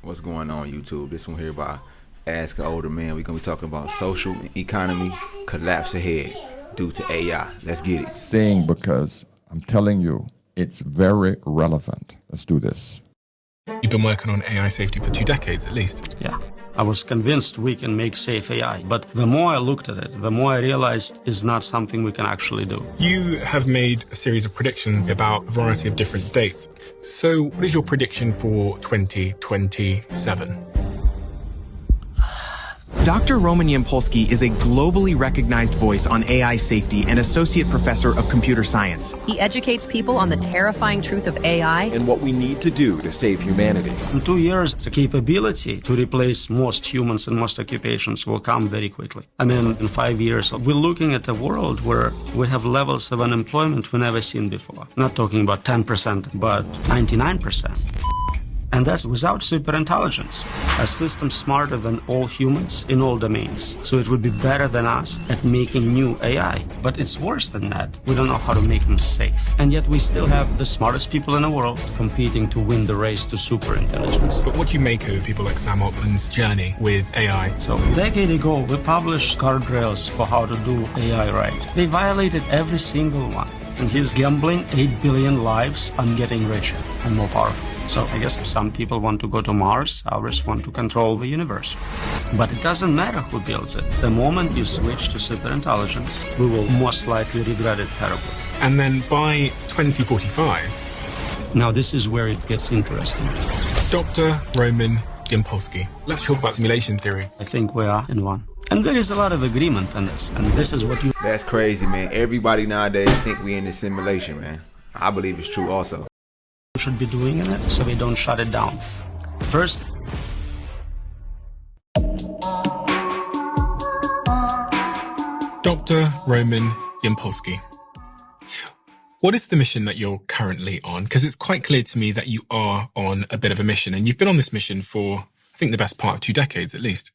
What's going on, YouTube? This one here by Ask an Older Man. We're going to be talking about social economy collapse ahead due to AI. Let's get it. Saying because I'm telling you, it's very relevant. Let's do this. You've been working on AI safety for 2 decades at least. Yeah. I was convinced we can make safe AI, but the more I looked at it, the more I realized it's not something we can actually do. You have made a series of predictions about a variety of different dates. So what is your prediction for 2027? Dr. Roman Yampolsky is a globally recognized voice on AI safety and associate professor of computer science. He educates people on the terrifying truth of AI and what we need to do to save humanity. In 2 years, the capability to replace most humans and most occupations will come very quickly. I mean, in 5 years, we're looking at a world where we have levels of unemployment we've never seen before. Not talking about 10%, but 99%. And that's without superintelligence, a system smarter than all humans in all domains. So it would be better than us at making new AI. But it's worse than that. We don't know how to make them safe. And yet we still have the smartest people in the world competing to win the race to superintelligence. But what do you make of people like Sam Altman's journey with AI? So a decade ago, we published guardrails for how to do AI right. They violated every single one. And he's gambling 8 billion lives on getting richer and more powerful. So I guess some people want to go to Mars, others want to control the universe. But it doesn't matter who builds it. The moment you switch to superintelligence, we will most likely regret it terribly. And then by 2045... Now this is where it gets interesting. Dr. Roman Yampolsky. Let's talk about simulation theory. I think we are in one. And there is a lot of agreement on this. And this is what you... That's crazy, man. Everybody nowadays think we in this simulation, man. I believe it's true also. should be doing in it so we don't shut it down. First, Dr. Roman Yampolsky, what is the mission that you're currently on? Because it's quite clear to me that you are on a bit of a mission, and you've been on this mission for, I think, the best part of 2 decades at least.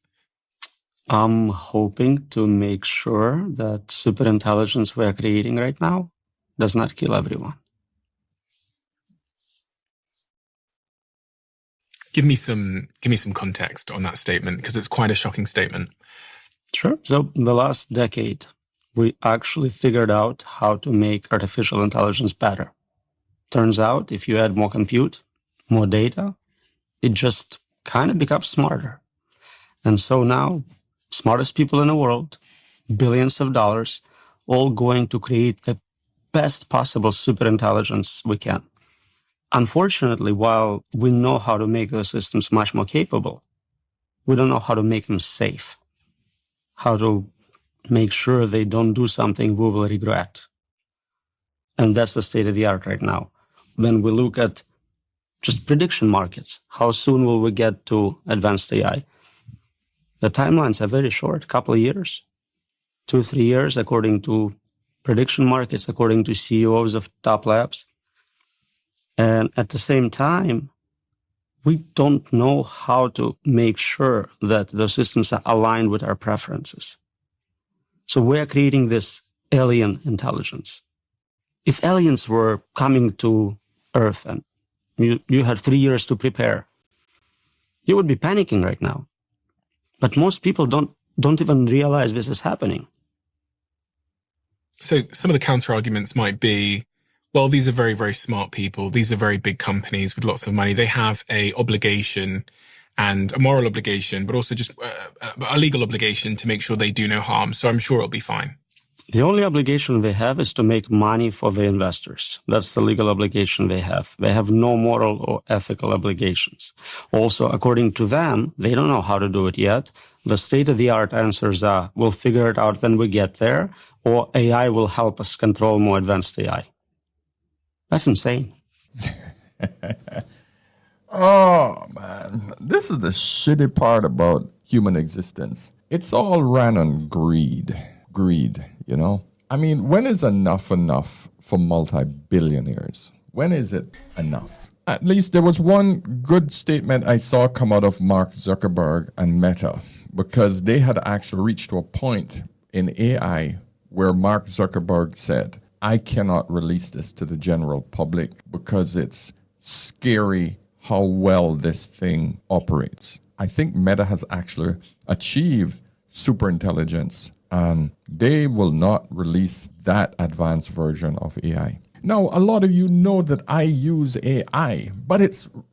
I'm hoping to make sure that superintelligence we are creating right now does not kill everyone. Give me some context on that statement, because it's quite a shocking statement. Sure. So in the last decade, we actually figured out how to make artificial intelligence better. Turns out, if you add more compute, more data, it just kind of becomes smarter. And so now, smartest people in the world, billions of dollars, all going to create the best possible superintelligence we can. Unfortunately, while we know how to make those systems much more capable, we don't know how to make them safe, how to make sure they don't do something we will regret. And that's the state of the art right now. When we look at just prediction markets, how soon will we get to advanced AI? The timelines are very short, a couple of years, 2-3 years, according to prediction markets, according to CEOs of top labs. And at the same time, we don't know how to make sure that those systems are aligned with our preferences. So we are creating this alien intelligence. If aliens were coming to Earth and you had 3 years to prepare, you would be panicking right now. But most people don't even realize this is happening. So some of the counter arguments might be, well, these are very, very smart people. These are very big companies with lots of money. They have a obligation and a moral obligation, but also just a legal obligation to make sure they do no harm. So I'm sure it'll be fine. The only obligation they have is to make money for the investors. That's the legal obligation they have. They have no moral or ethical obligations. Also, according to them, they don't know how to do it yet. The state-of-the-art answers are, we'll figure it out when we get there, or AI will help us control more advanced AI. That's insane. Oh, man. This is the shitty part about human existence. It's all ran on greed. Greed, you know? I mean, when is enough for multi-billionaires? When is it enough? At least there was one good statement I saw come out of Mark Zuckerberg and Meta, because they had actually reached to a point in AI where Mark Zuckerberg said, I cannot release this to the general public because it's scary how well this thing operates. I think Meta has actually achieved superintelligence, and they will not release that advanced version of AI. Now, a lot of you know that I use AI, but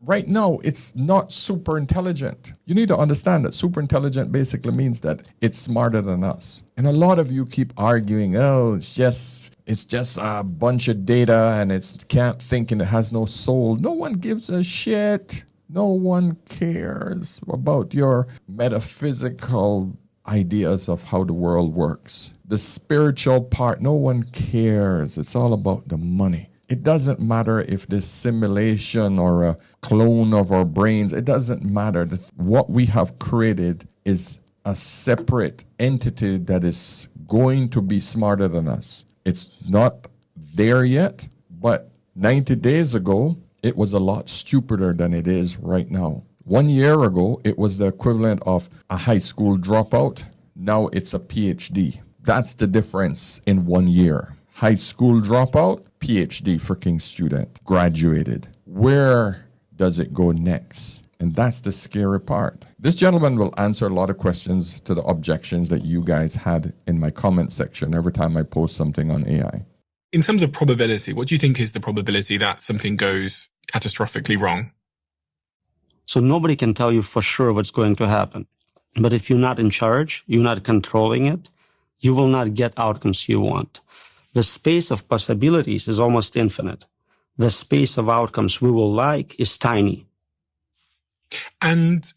right now it's not super intelligent. You need to understand that super intelligent basically means that it's smarter than us. And a lot of you keep arguing, oh, it's just a bunch of data and it can't think and it has no soul. No one gives a shit. No one cares about your metaphysical ideas of how the world works. The spiritual part, no one cares. It's all about the money. It doesn't matter if this simulation or a clone of our brains, it doesn't matter. What we have created is a separate entity that is going to be smarter than us. It's not there yet, but 90 days ago, it was a lot stupider than it is right now. 1 year ago, it was the equivalent of a high school dropout. Now it's a PhD. That's the difference in 1 year. High school dropout, PhD freaking student, graduated. Where does it go next? And that's the scary part. This gentleman will answer a lot of questions to the objections that you guys had in my comment section every time I post something on AI. In terms of probability, what do you think is the probability that something goes catastrophically wrong? So nobody can tell you for sure what's going to happen. But if you're not in charge, you're not controlling it, you will not get outcomes you want. The space of possibilities is almost infinite. The space of outcomes we will like is tiny. And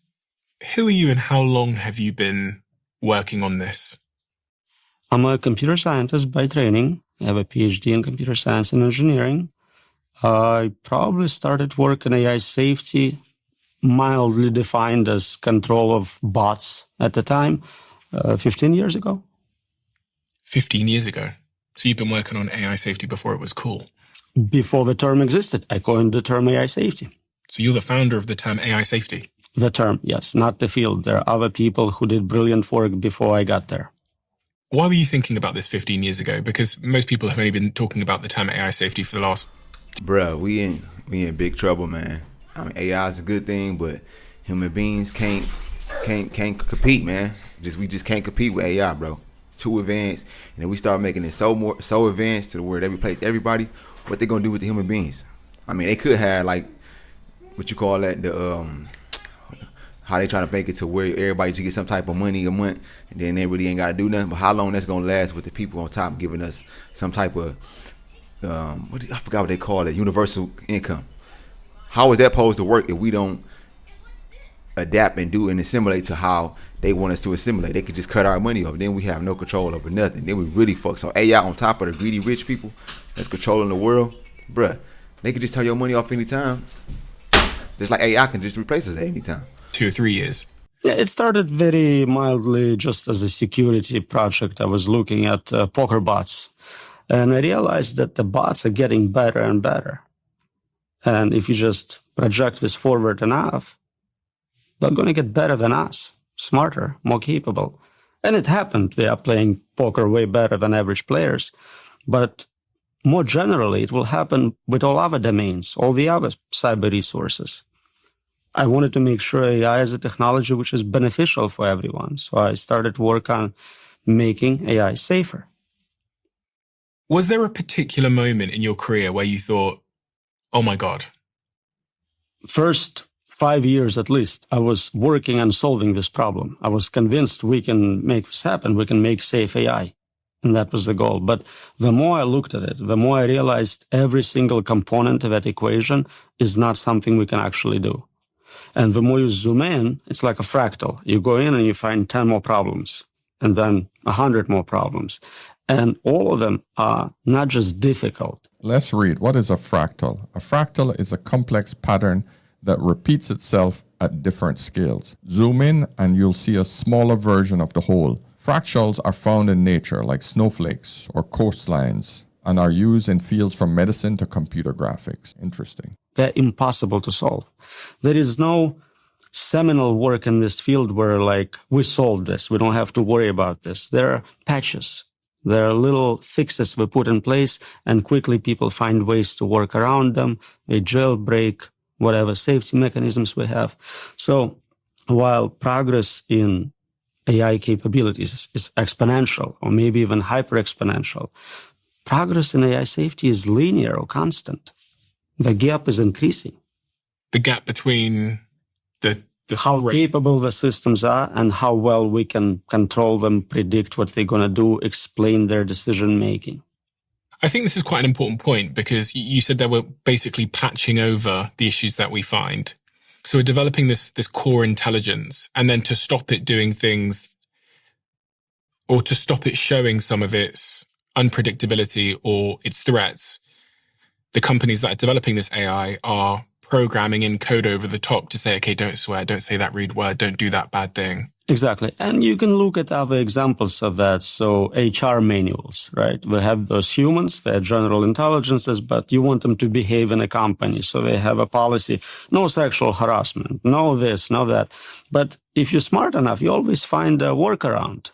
who are you and how long have you been working on this? I'm a computer scientist by training. I have a PhD in computer science and engineering. I probably started work in AI safety, mildly defined as control of bots at the time, 15 years ago. 15 years ago. So you've been working on AI safety before it was cool. Before the term existed, I coined the term AI safety. So you're the founder of the term AI safety? The term, yes, not the field. There are other people who did brilliant work before I got there. Why were you thinking about this 15 years ago? Because most people have only been talking about the term AI safety for the last... Bruh, we in big trouble, man. I mean, AI is a good thing, but human beings can't compete, man. We just can't compete with AI, bro. It's too advanced, and if we start making it so advanced to where it replaces everybody, what they gonna do with the human beings? I mean, they could have like what you call that, how they try to make it to where everybody just get some type of money a month, and then they really ain't gotta do nothing. But how long that's gonna last with the people on top giving us some type of I forgot what they call it, universal income? How is that supposed to work if we don't adapt and do and assimilate to how they want us to assimilate? They could just cut our money off. Then we have no control over nothing. Then we really fuck. So AI on top of the greedy rich people that's controlling the world, bruh, they could just turn your money off anytime. Just like AI can just replace us at any time. 2 or 3 years. Yeah, it started very mildly just as a security project. I was looking at poker bots, and I realized that the bots are getting better and better. And if you just project this forward enough, they're going to get better than us, smarter, more capable. And it happened. They are playing poker way better than average players. But more generally, it will happen with all other domains, all the other cyber resources. I wanted to make sure AI is a technology which is beneficial for everyone. So I started work on making AI safer. Was there a particular moment in your career where you thought, oh my God? First 5 years at least, I was working on solving this problem. I was convinced we can make this happen. We can make safe AI. And that was the goal. But the more I looked at it, the more I realized every single component of that equation is not something we can actually do. And the more you zoom in, it's like a fractal. You go in and you find 10 more problems, and then 100 more problems. And all of them are not just difficult. Let's read. What is a fractal? A fractal is a complex pattern that repeats itself at different scales. Zoom in and you'll see a smaller version of the whole. Fractals are found in nature like snowflakes or coastlines and are used in fields from medicine to computer graphics. Interesting. They're impossible to solve. There is no seminal work in this field where we solved this. We don't have to worry about this. There are patches. There are little fixes we put in place, and quickly people find ways to work around them. They jailbreak, whatever safety mechanisms we have. So while progress in AI capabilities is exponential or maybe even hyper-exponential, progress in AI safety is linear or constant. The gap is increasing. The gap between the how capable the systems are and how well we can control them, predict what they're going to do, explain their decision making. I think this is quite an important point because you said that we're basically patching over the issues that we find. So we're developing this core intelligence, and then to stop it doing things or to stop it showing some of its unpredictability or its threats, the companies that are developing this AI are programming in code over the top to say, okay, don't swear, don't say that rude word, don't do that bad thing. Exactly. And you can look at other examples of that. So HR manuals, right? We have those humans, they're general intelligences, but you want them to behave in a company. So they have a policy, no sexual harassment, no this, no that. But if you're smart enough, you always find a workaround.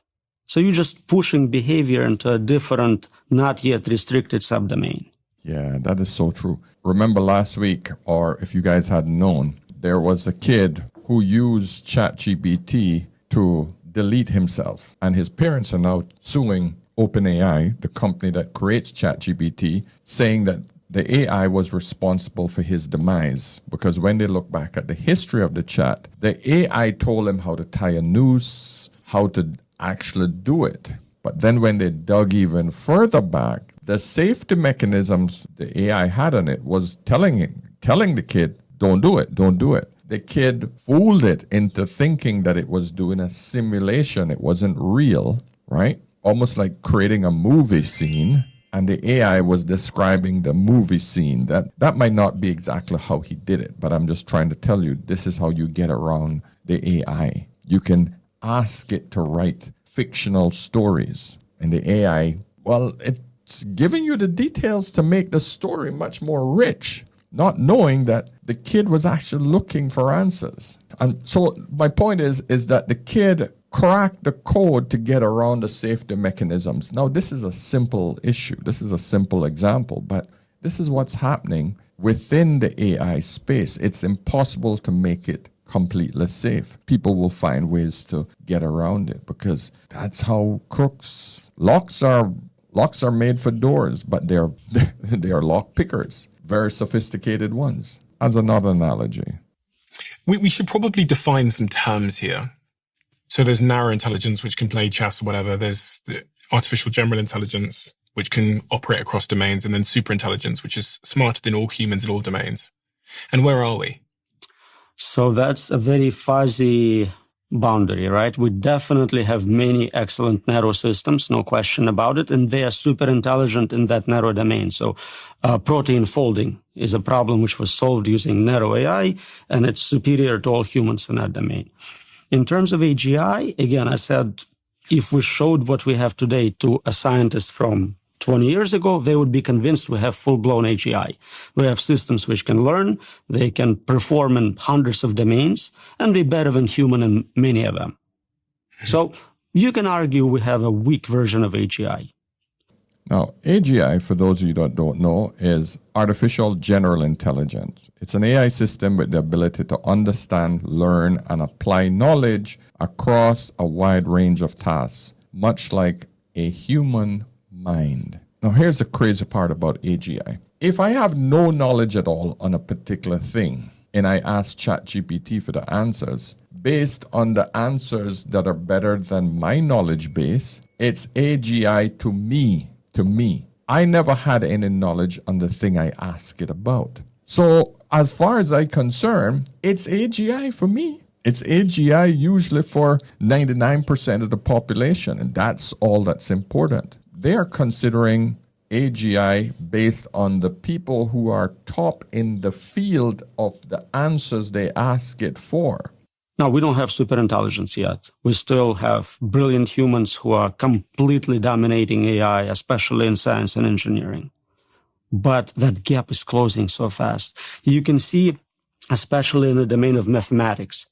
So you're just pushing behavior into a different, not yet restricted subdomain. Yeah, that is so true. Remember last week, or if you guys hadn't known, there was a kid who used ChatGPT to delete himself. And his parents are now suing OpenAI, the company that creates ChatGPT, saying that the AI was responsible for his demise. Because when they look back at the history of the chat, the AI told him how to tie a noose, how to actually do it. But then when they dug even further back, the safety mechanisms the AI had on it was telling the kid, don't do it, don't do it. The kid fooled it into thinking that it was doing a simulation. It wasn't real, right? Almost like creating a movie scene, and the AI was describing the movie scene. That might not be exactly how he did it, but I'm just trying to tell you, this is how you get around the AI. You can ask it to write fictional stories, and the AI, well, it's giving you the details to make the story much more rich, not knowing that the kid was actually looking for answers. And so my point is that the kid cracked the code to get around the safety mechanisms. Now, this is a simple issue. This is a simple example, but this is what's happening within the AI space. It's impossible to make it completely safe. People will find ways to get around it because that's how crooks. Locks are made for doors, but they are lock pickers, very sophisticated ones. As another analogy, we should probably define some terms here. So there's narrow intelligence, which can play chess or whatever. There's the artificial general intelligence, which can operate across domains, and then super intelligence, which is smarter than all humans in all domains. And where are we? So that's a very fuzzy boundary, right? We definitely have many excellent narrow systems, no question about it, and they are super intelligent in that narrow domain. So protein folding is a problem which was solved using narrow AI, and it's superior to all humans in that domain. In terms of AGI, again, I said, if we showed what we have today to a scientist from 20 years ago, they would be convinced we have full-blown AGI. We have systems which can learn, they can perform in hundreds of domains, and they're better than human in many of them. So you can argue we have a weak version of AGI. Now, AGI, for those of you that don't know, is artificial general intelligence. It's an AI system with the ability to understand, learn, and apply knowledge across a wide range of tasks, much like a human mind. Now, here's the crazy part about AGI. If I have no knowledge at all on a particular thing, and I ask ChatGPT for the answers, based on the answers that are better than my knowledge base, it's AGI to me. I never had any knowledge on the thing I ask it about. So as far as I'm concerned, it's AGI for me. It's AGI usually for 99% of the population, and that's all that's important. They are considering AGI based on the people who are top in the field of the answers they ask it for. Now, we don't have superintelligence yet. We still have brilliant humans who are completely dominating AI, especially in science and engineering. But that gap is closing so fast. You can see, especially in the domain of mathematics.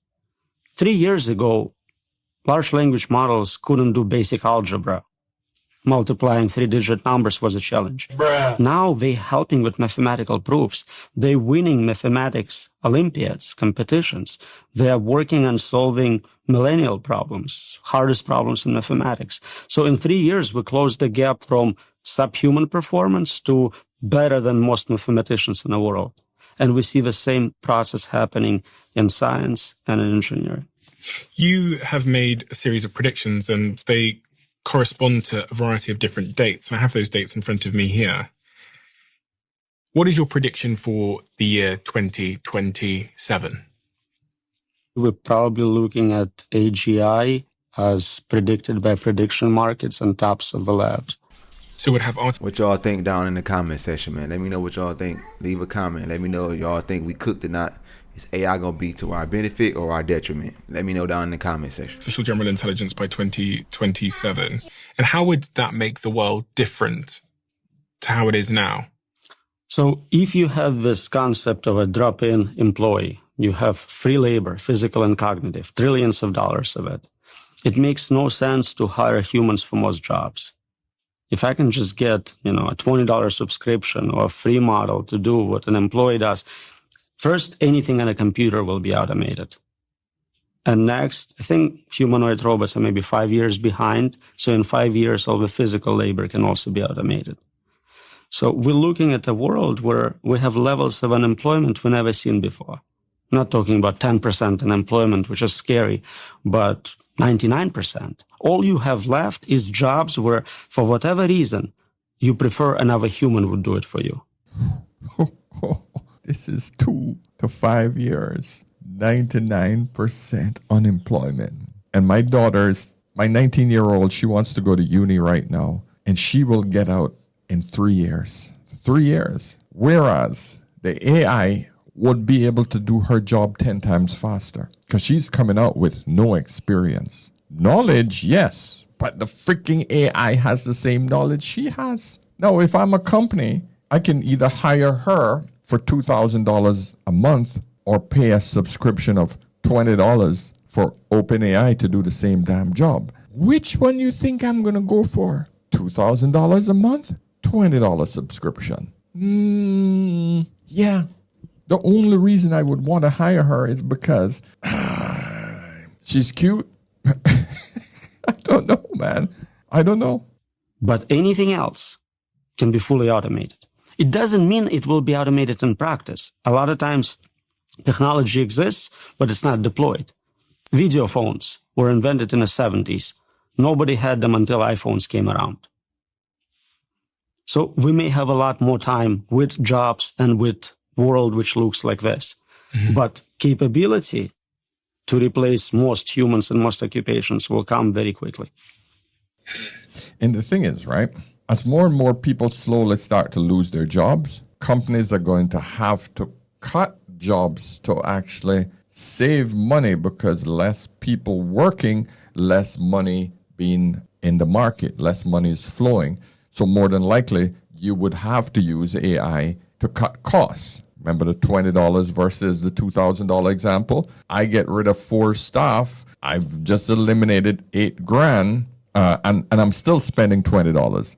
3 years ago, large language models couldn't do basic algebra. multiplying 3-digit numbers was a challenge. Now they're helping with mathematical proofs. They're winning mathematics Olympiads, competitions. They are working on solving millennial problems, hardest problems in mathematics. So in 3 years, we closed the gap from subhuman performance to better than most mathematicians in the world. And we see the same process happening in science and in engineering. You have made a series of predictions and they correspond to a variety of different dates. And I have those dates in front of me here. What is your prediction for the year 2027? We're probably looking at AGI as predicted by prediction markets and tops of the labs. So we'd have What y'all think down in the comment section, man. Let me know what y'all think. Leave a comment. Let me know if y'all think we cooked or not. Is AI going to be to our benefit or our detriment? Let me know down in the comment section. artificial general intelligence by 2027. And how would that make the world different to how it is now? So if you have this concept of a drop-in employee, you have free labor, physical and cognitive, trillions of dollars of it. It makes no sense to hire humans for most jobs. If I can just get, a $20 subscription or a free model to do what an employee does, first, anything on a computer will be automated. And next, I think humanoid robots are maybe 5 years behind. So in 5 years, all the physical labor can also be automated. So we're looking at a world where we have levels of unemployment we've never seen before. I'm not talking about 10% unemployment, which is scary, but 99%. All you have left is jobs where, for whatever reason, you prefer another human would do it for you. This is 2 to 5 years, 99% unemployment. And my 19-year-old, she wants to go to uni right now, and she will get out in 3 years. 3 years. Whereas the AI would be able to do her job 10 times faster because she's coming out with no experience. Knowledge, yes, but the freaking AI has the same knowledge she has. Now, if I'm a company, I can either hire her for $2,000 a month or pay a subscription of $20 for OpenAI to do the same damn job. Which one you think I'm going to go for? $2,000 a month? $20 subscription. Yeah. The only reason I would want to hire her is because she's cute. I don't know, man. I don't know. But anything else can be fully automated. It doesn't mean it will be automated in practice. A lot of times technology exists, but it's not deployed. Video phones were invented in the 70s. Nobody had them until iPhones came around. So we may have a lot more time with jobs and with world which looks like this. Mm-hmm. But capability to replace most humans and most occupations will come very quickly. And the thing is, right, as more and more people slowly start to lose their jobs, companies are going to have to cut jobs to actually save money because less people working, less money being in the market, less money is flowing. So more than likely, you would have to use AI to cut costs. Remember the $20 versus the $2,000 example? I get rid of 4 staff. I've just eliminated $8,000, and I'm still spending $20.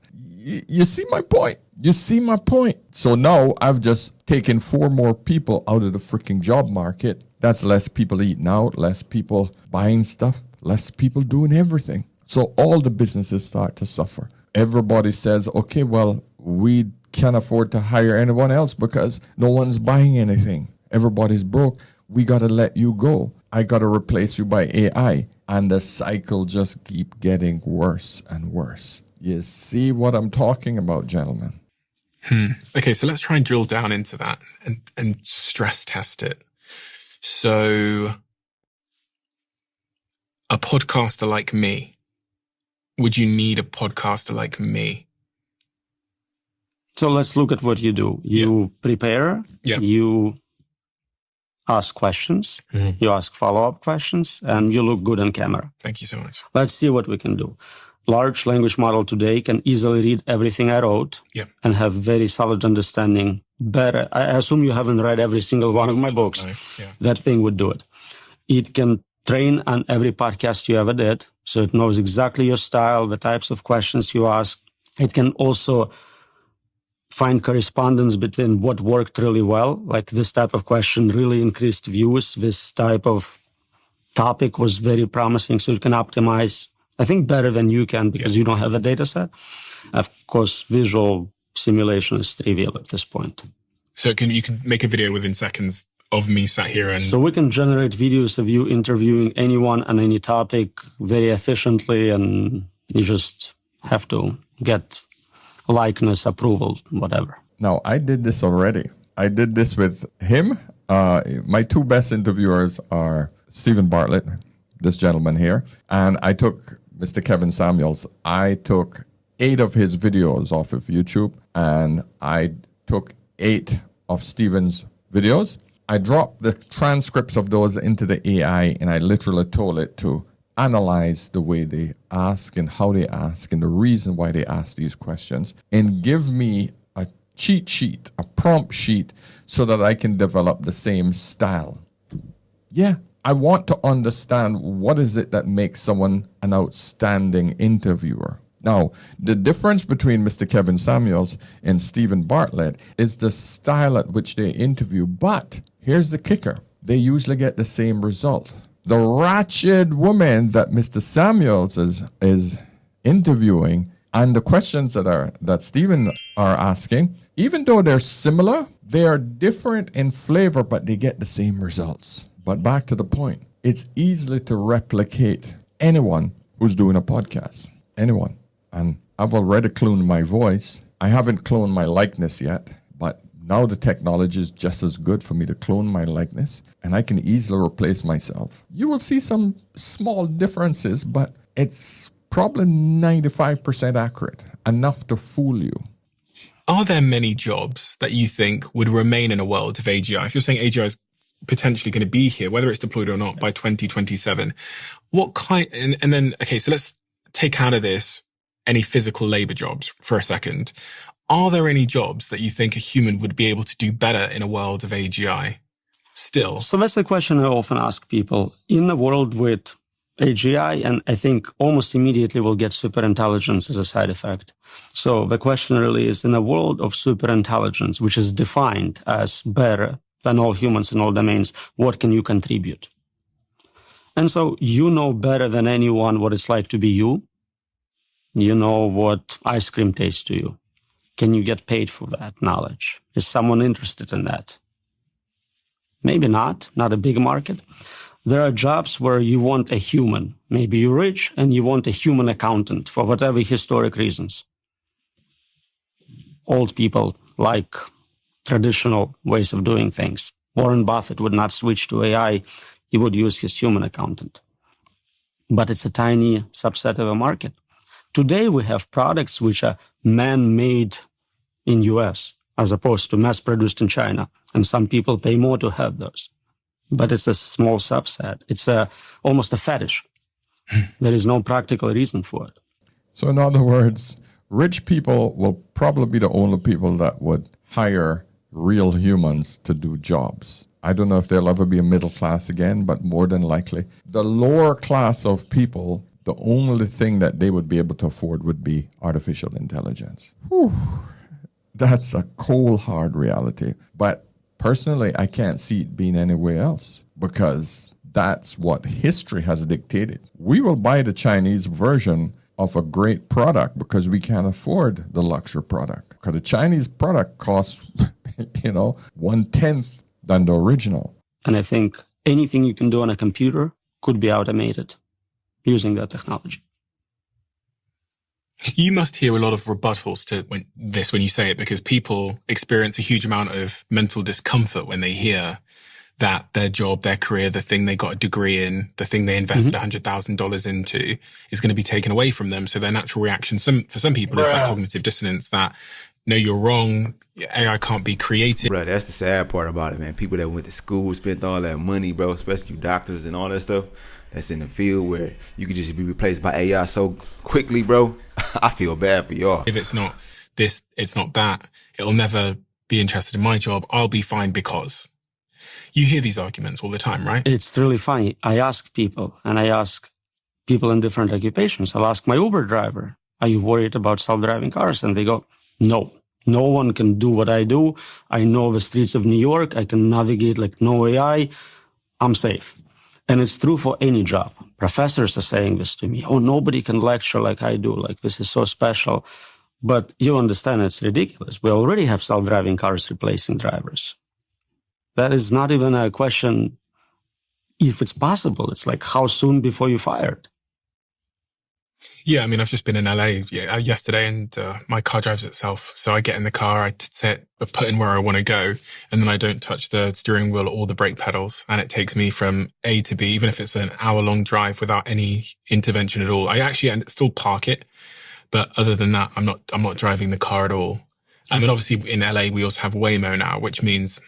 You see my point? You see my point? So now I've just taken 4 more people out of the freaking job market. That's less people eating out, less people buying stuff, less people doing everything. So all the businesses start to suffer. Everybody says, okay, well, we can't afford to hire anyone else because no one's buying anything. Everybody's broke. We got to let you go. I got to replace you by AI. And the cycle just keep getting worse and worse. You see what I'm talking about, gentlemen? Okay, so let's try and drill down into that and stress test it. So a podcaster like me, would you need a podcaster like me? So let's look at what you do. You prepare, you ask questions, you ask follow-up questions, and you look good on camera. Thank you so much. Let's see what we can do. Large language model today can easily read everything I wrote and have very solid understanding. Better. I assume you haven't read every single one of my books. No. That thing would do it. It can train on every podcast you ever did, So it knows exactly your style, the types of questions you ask. It can also find correspondence between what worked really well, like this type of question really increased views, this type of topic was very promising, so you can optimize, I think, better than you can because you don't have the data set. Of course, visual simulation is trivial at this point. So you can make a video within seconds of me sat here and... So we can generate videos of you interviewing anyone on any topic very efficiently, and you just have to get likeness, approval, whatever. Now, I did this already. I did this with him. My two best interviewers are Stephen Bartlett, this gentleman here, and I took Mr. Kevin Samuels. I took 8 of his videos off of YouTube, and I took 8 of Stephen's videos. I dropped the transcripts of those into the AI, and I literally told it to analyze the way they ask and how they ask and the reason why they ask these questions, and give me a cheat sheet, a prompt sheet, so that I can develop the same style. Yeah, I want to understand what is it that makes someone an outstanding interviewer. Now, the difference between Mr. Kevin Samuels and Stephen Bartlett is the style at which they interview. But here's the kicker. They usually get the same result. The ratchet woman that Mr. Samuels is interviewing and the questions that Stephen are asking, even though they're similar, they are different in flavor, but they get the same results. But back to the point, it's easily to replicate anyone who's doing a podcast. Anyone. And I've already cloned my voice. I haven't cloned my likeness yet, but now the technology is just as good for me to clone my likeness, and I can easily replace myself. You will see some small differences, but it's probably 95% accurate, enough to fool you. Are there many jobs that you think would remain in a world of AGI? If you're saying AGI is potentially going to be here, whether it's deployed or not, by 2027, what kind, and then, okay, so let's take out of this any physical labor jobs for a second. Are there any jobs that you think a human would be able to do better in a world of AGI still? So that's the question I often ask people. In a world with AGI, and I think almost immediately we'll get superintelligence as a side effect. So the question really is, in a world of superintelligence, which is defined as better than all humans in all domains, what can you contribute? And so you know better than anyone what it's like to be you. You know what ice cream tastes to you. Can you get paid for that knowledge? Is someone interested in that? Maybe not a big market. There are jobs where you want a human. Maybe you're rich and you want a human accountant for whatever historic reasons. Old people like traditional ways of doing things. Warren Buffett would not switch to AI. He would use his human accountant. But it's a tiny subset of a market. Today, we have products which are man-made in US as opposed to mass-produced in China. And some people pay more to have those. But it's a small subset. It's almost a fetish. There is no practical reason for it. So in other words, rich people will probably be the only people that would hire real humans to do jobs. I don't know if there'll ever be a middle class again, but more than likely, the lower class of people, the only thing that they would be able to afford would be artificial intelligence. Whew. That's a cold, hard reality. But personally, I can't see it being anywhere else because that's what history has dictated. We will buy the Chinese version of a great product because we can't afford the luxury product. Because the Chinese product costs, 1/10 than the original. And I think anything you can do on a computer could be automated using that technology. You must hear a lot of rebuttals to when you say it, because people experience a huge amount of mental discomfort when they hear that their job, their career, the thing they got a degree in, the thing they invested $100,000 into is going to be taken away from them. So their natural reaction, for some people, is that cognitive dissonance that, no, you're wrong. AI can't be creative. Bro, that's the sad part about it, man. People that went to school, spent all that money, bro, especially doctors and all that stuff, that's in the field where you could just be replaced by AI so quickly, bro. I feel bad for y'all. If it's not this, it's not that, it'll never be interested in my job. I'll be fine because. You hear these arguments all the time, right? It's really funny. I ask people, and I ask, people in different occupations. I'll ask my Uber driver, are you worried about self-driving cars? And they go, no. No one can do what I do. I know the streets of New York. I can navigate like no AI. I'm safe. And it's true for any job. Professors are saying this to me. Oh, nobody can lecture like I do. Like, this is so special. But you understand it's ridiculous. We already have self-driving cars replacing drivers. That is not even a question if it's possible. It's like, how soon before you're fired? Yeah, I mean, I've just been in LA yesterday, and my car drives itself. So I get in the car, I put in where I want to go, and then I don't touch the steering wheel or the brake pedals, and it takes me from A to B, even if it's an hour-long drive without any intervention at all. I actually still park it, but other than that, I'm not driving the car at all. I mean, obviously in LA we also have Waymo now, which means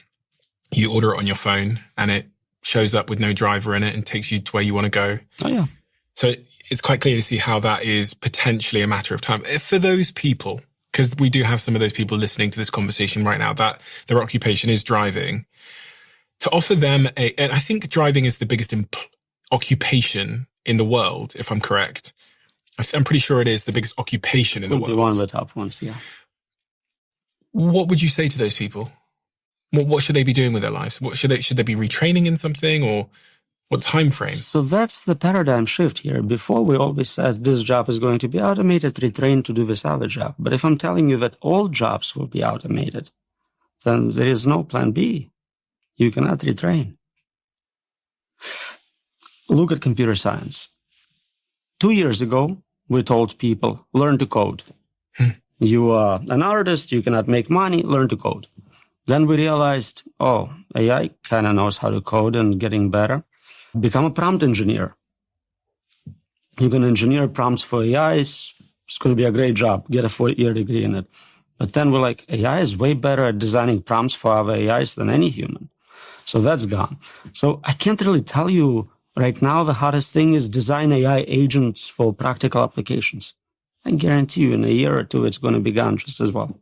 you order it on your phone and it shows up with no driver in it and takes you to where you want to go. Oh yeah. So it's quite clear to see how that is potentially a matter of time. If for those people, because we do have some of those people listening to this conversation right now, that their occupation is driving, to offer them and I think driving is the biggest occupation in the world, if I'm correct. I'm pretty sure it is the biggest occupation in the world. One of the top ones, yeah. What would you say to those people? What should they be doing with their lives? Should they be retraining in something, or what time frame? So that's the paradigm shift here. Before, we always said this job is going to be automated, retrained to do this other job. But if I'm telling you that all jobs will be automated, then there is no plan B. You cannot retrain. Look at computer science. 2 years ago, we told people, learn to code. You are an artist, you cannot make money, learn to code. Then we realized, oh, AI kind of knows how to code and getting better. Become a prompt engineer. You can engineer prompts for AIs. It's going to be a great job. Get a 4-year degree in it. But then we're like, AI is way better at designing prompts for other AIs than any human. So that's gone. So I can't really tell you right now the hottest thing is design AI agents for practical applications. I guarantee you in a year or two, it's going to be gone just as well.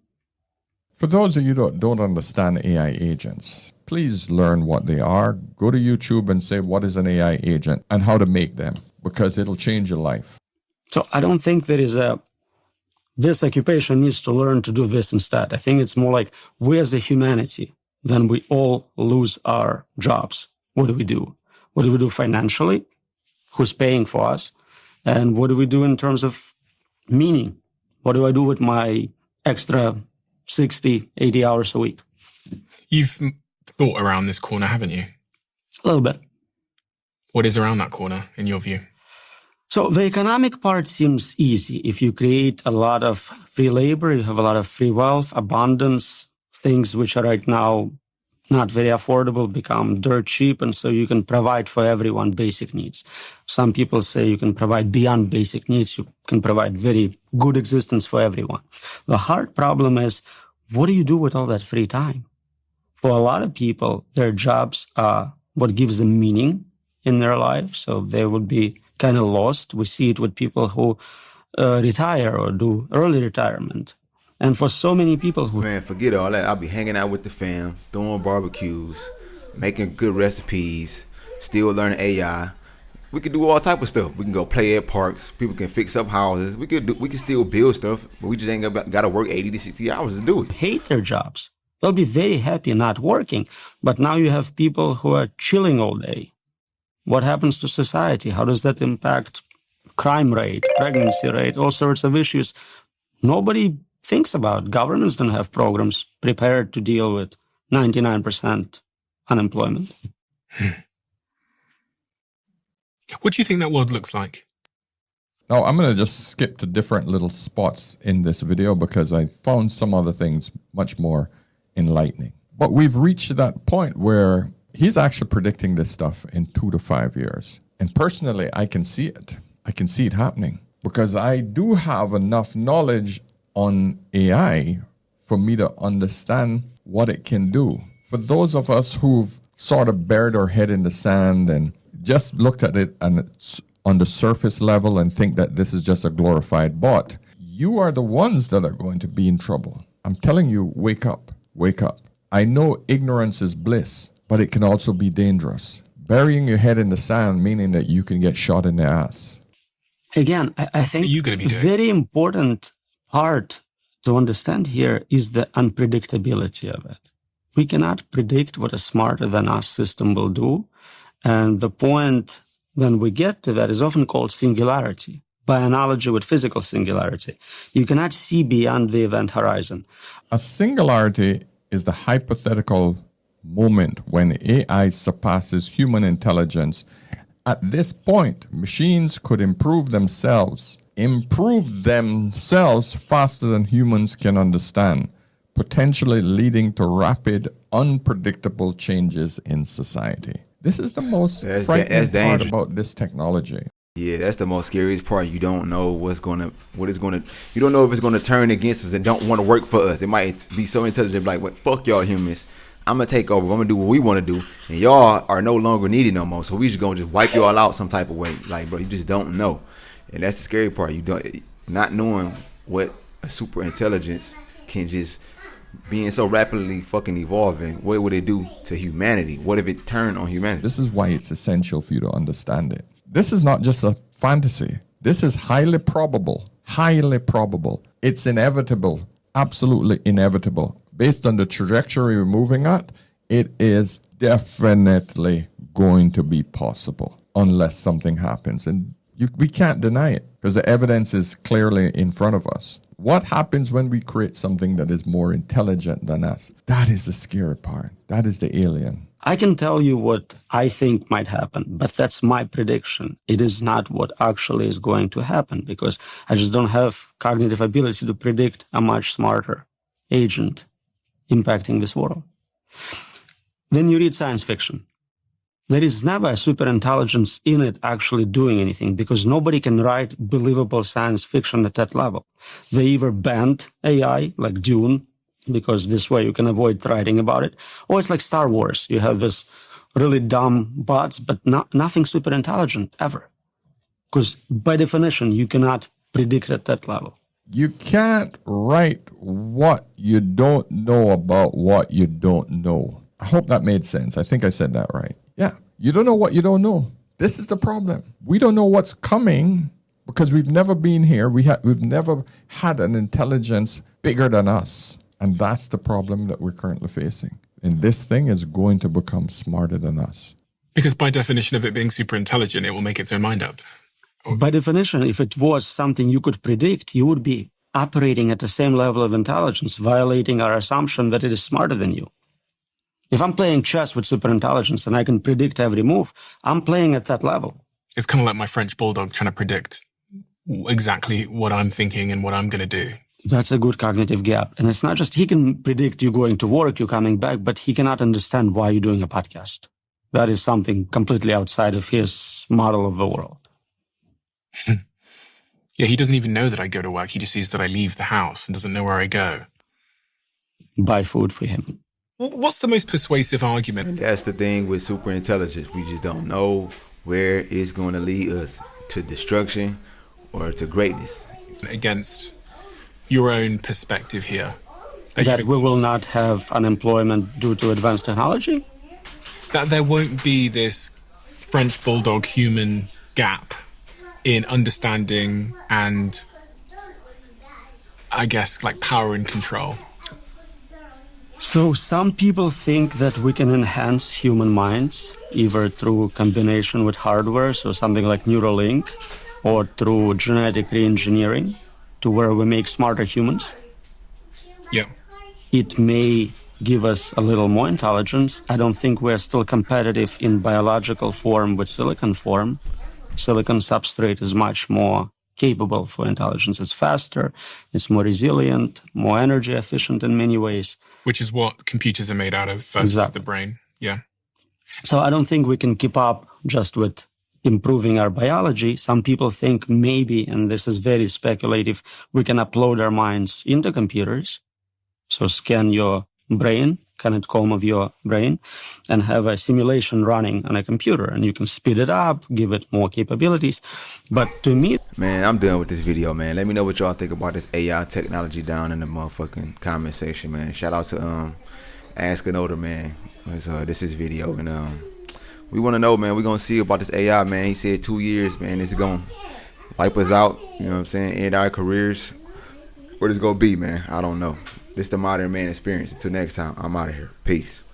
For those of you that don't understand AI agents, please learn what they are. Go to YouTube and say, what is an AI agent and how to make them, because it'll change your life. So I don't think there is this occupation needs to learn to do this instead. I think it's more like we as a humanity, then we all lose our jobs. What do we do? What do we do financially? Who's paying for us? And what do we do in terms of meaning? What do I do with my extra 60, 80 hours a week? You've thought around this corner, haven't you? A little bit. What is around that corner, in your view? So the economic part seems easy. If you create a lot of free labor, you have a lot of free wealth, abundance, things which are right now not very affordable become dirt cheap, and so you can provide for everyone basic needs. Some people say you can provide beyond basic needs. You can provide very good existence for everyone. The hard problem is, what do you do with all that free time? For a lot of people, their jobs are what gives them meaning in their life, so they would be kind of lost. We see it with people who retire or do early retirement. And for so many people who... Man, forget all that. I'll be hanging out with the fam, throwing barbecues, making good recipes, still learning AI. We can do all type of stuff. We can go play at parks. People can fix up houses. We can still build stuff, but we just ain't got to work 80 to 60 hours to do it. Hate their jobs. They'll be very happy not working. But now you have people who are chilling all day. What happens to society? How does that impact crime rate, pregnancy rate, all sorts of issues? Nobody thinks about. Governments don't have programs prepared to deal with 99% unemployment. What do you think that world looks like? Now, I'm going to just skip to different little spots in this video because I found some other things much more enlightening. But we've reached that point where he's actually predicting this stuff in 2 to 5 years. And personally, I can see it. I can see it happening because I do have enough knowledge on AI for me to understand what it can do. For those of us who've sort of buried our head in the sand and just looked at it and it's on the surface level and think that this is just a glorified bot, you are the ones that are going to be in trouble. I'm telling you, wake up, wake up. I know ignorance is bliss, but it can also be dangerous. Burying your head in the sand, meaning that you can get shot in the ass. Again, I think you going to be doing? very important part to understand here is the unpredictability of it. We cannot predict what a smarter than us system will do. And the point when we get to that is often called singularity, by analogy with physical singularity. You cannot see beyond the event horizon. A singularity is the hypothetical moment when AI surpasses human intelligence. At this point, machines could improve themselves faster than humans can understand, potentially leading to rapid, unpredictable changes in society. This is the most frightening part about this technology. Yeah, that's the most scariest part. You don't know you don't know if it's gonna turn against us and don't want to work for us. It might be so intelligent, like, what, fuck y'all humans. I'm gonna take over. I'm gonna do what we want to do, and y'all are no longer needed no more. So we just gonna wipe y'all out some type of way. Like, bro, you just don't know, and that's the scary part. You don't not knowing what a super intelligence can just being so rapidly fucking evolving. What would it do to humanity? What if it turned on humanity? This is why it's essential for you to understand it. This is not just a fantasy. This is highly probable. Highly probable. It's inevitable. Absolutely inevitable. Based on the trajectory we're moving at, it is definitely going to be possible unless something happens. And we can't deny it because the evidence is clearly in front of us. What happens when we create something that is more intelligent than us? That is the scary part. That is the alien. I can tell you what I think might happen, but that's my prediction. It is not what actually is going to happen because I just don't have cognitive ability to predict a much smarter agent impacting this world. Then you read science fiction. There is never a superintelligence in it actually doing anything because nobody can write believable science fiction at that level. They either banned AI, like Dune, because this way you can avoid writing about it, or it's like Star Wars. You have this really dumb bots, but nothing super intelligent ever. Because by definition, you cannot predict at that level. You can't write what you don't know about what you don't know. I hope that made sense. I think I said that right. Yeah, you don't know what you don't know. This is the problem. We don't know what's coming because we've never been here. We've never had an intelligence bigger than us. And that's the problem that we're currently facing. And this thing is going to become smarter than us. Because by definition of it being super intelligent, it will make its own mind up. By definition, if it was something you could predict, you would be operating at the same level of intelligence, violating our assumption that it is smarter than you. If I'm playing chess with superintelligence and I can predict every move, I'm playing at that level. It's kind of like my French bulldog trying to predict exactly what I'm thinking and what I'm going to do. That's a good cognitive gap. And it's not just he can predict you going to work, you coming back, but he cannot understand why you're doing a podcast. That is something completely outside of his model of the world. Yeah, he doesn't even know that I go to work. He just sees that I leave the house and doesn't know where I go. Buy food for him. What's the most persuasive argument? And that's the thing with super intelligence. We just don't know where it's going to lead us, to destruction or to greatness. Against your own perspective here. That we will not have unemployment due to advanced technology? That there won't be this French bulldog human gap in understanding and, I guess, like power and control. So some people think that we can enhance human minds either through combination with hardware, so something like Neuralink, or through genetic reengineering to where we make smarter humans. Yeah. It may give us a little more intelligence. I don't think we're still competitive in biological form with silicon form. Silicon substrate is much more capable for intelligence. It's faster, it's more resilient, more energy efficient in many ways. Which is what computers are made out of versus the brain. Yeah. So I don't think we can keep up just with improving our biology. Some people think maybe, and this is very speculative, we can upload our minds into computers. So scan your brain, connect comb of your brain, and have a simulation running on a computer. And you can speed it up, give it more capabilities. But to me... Man, I'm done with this video, man. Let me know what y'all think about this AI technology down in the motherfucking comment section, man. Shout out to Ask an Older Man. This is video. And we want to know, man. We're going to see about this AI, man. He said 2 years, man. It's going wipe us out, you know what I'm saying, end our careers. What it's gonna be, man, I don't know. This the modern man experience. Until next time, I'm out of here. Peace.